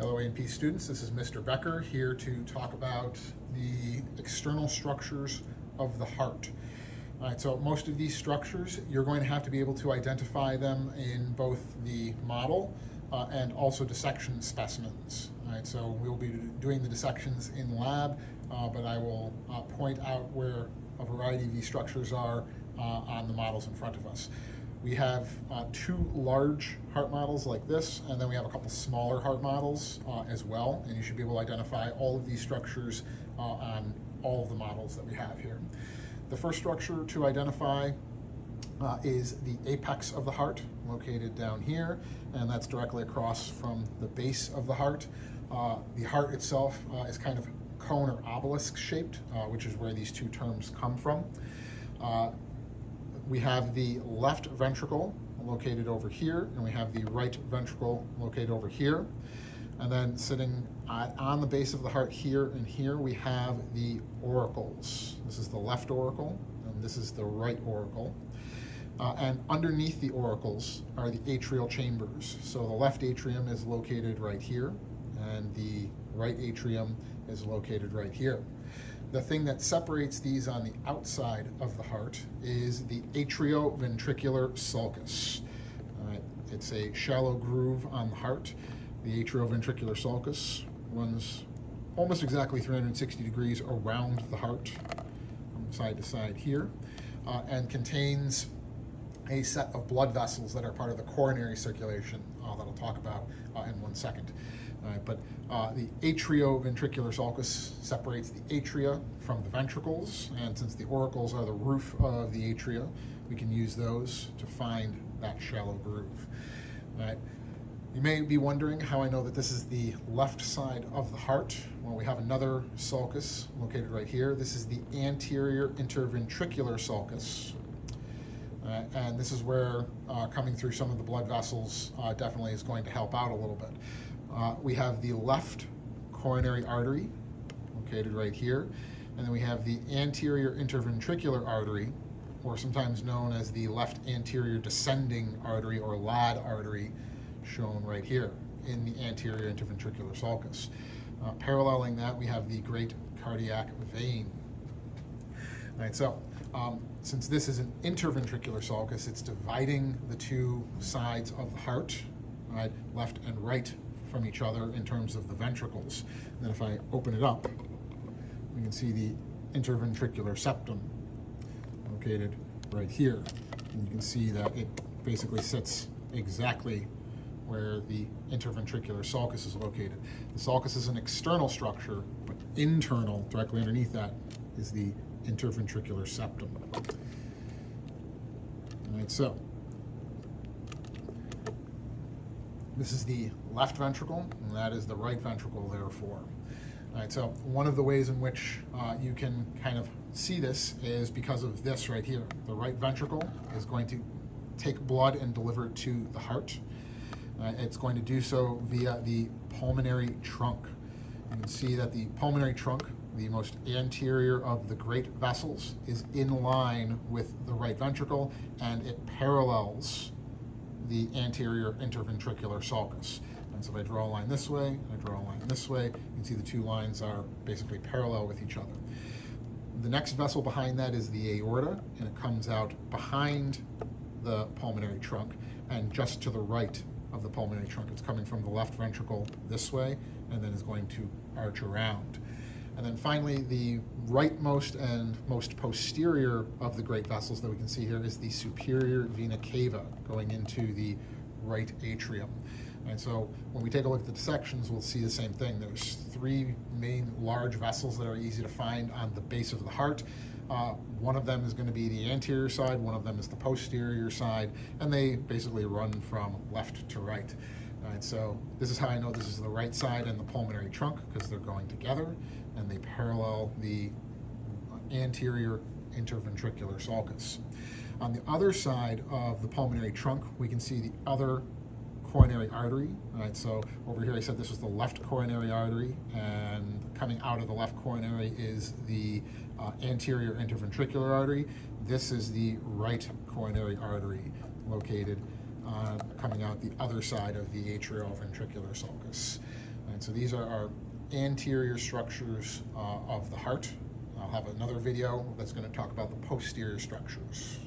Hello A&P students, this is Mr. Becker here to talk about the external structures of the heart. All right, so most of these structures, you're going to have to be able to identify them in both the model and also dissection specimens. All right, so we'll be doing the dissections in lab, but I will point out where a variety of these structures are on the models in front of us. We have two large heart models like this, and then we have a couple smaller heart models as well, and you should be able to identify all of these structures on all of the models that we have here. The first structure to identify is the apex of the heart, located down here, and that's directly across from the base of the heart. The heart itself is kind of cone or obelisk shaped, which is where these two terms come from. We have the left ventricle located over here, and we have the right ventricle located over here. And then sitting on the base of the heart here and here, we have the auricles. This is the left auricle, and this is the right auricle. And underneath the auricles are the atrial chambers. So the left atrium is located right here, and the right atrium is located right here. The thing that separates these on the outside of the heart is the atrioventricular sulcus. It's a shallow groove on the heart. The atrioventricular sulcus runs almost exactly 360 degrees around the heart from side to side here, and contains a set of blood vessels that are part of the coronary circulation that I'll talk about in 1 second. But the atrioventricular sulcus separates the atria from the ventricles, and since the auricles are the roof of the atria, we can use those to find that shallow groove. You may be wondering how I know that this is the left side of the heart. Well, we have another sulcus located right here. This is the anterior interventricular sulcus. And this is where coming through some of the blood vessels definitely is going to help out a little bit. We have the left coronary artery located right here, and then we have the anterior interventricular artery, or sometimes known as the left anterior descending artery or LAD artery, shown right here in the anterior interventricular sulcus. Paralleling that, we have the great cardiac vein. All right, so since this is an interventricular sulcus, it's dividing the two sides of the heart, right, left and right from each other in terms of the ventricles. And then if I open it up, we can see the interventricular septum located right here. And you can see that it basically sits exactly where the interventricular sulcus is located. The sulcus is an external structure, but internal, directly underneath that, is the interventricular septum. All right, so this is the left ventricle, and that is the right ventricle, therefore. All right, so one of the ways in which you can kind of see this is because of this right here. The right ventricle is going to take blood and deliver it to the heart. It's going to do so via the pulmonary trunk. You can see that the pulmonary trunk, the most anterior of the great vessels, is in line with the right ventricle, and it parallels the anterior interventricular sulcus. And so if I draw a line this way, and I draw a line this way, you can see the two lines are basically parallel with each other. The next vessel behind that is the aorta, and it comes out behind the pulmonary trunk and just to the right of the pulmonary trunk. It's coming from the left ventricle this way, and then is going to arch around. And then finally, the rightmost and most posterior of the great vessels that we can see here is the superior vena cava going into the right atrium. And so when we take a look at the dissections, we'll see the same thing. There's three main large vessels that are easy to find on the base of the heart. One of them is going to be the anterior side, one of them is the posterior side, and they basically run from left to right. All right, so this is how I know this is the right side and the pulmonary trunk, because they're going together and they parallel the anterior interventricular sulcus. On the other side of the pulmonary trunk, we can see the other coronary artery. All right, so over here I said this was the left coronary artery, and coming out of the left coronary is the anterior interventricular artery. This is the right coronary artery located coming out the other side of the atrioventricular sulcus. And so these are our anterior structures of the heart. I'll have another video that's going to talk about the posterior structures.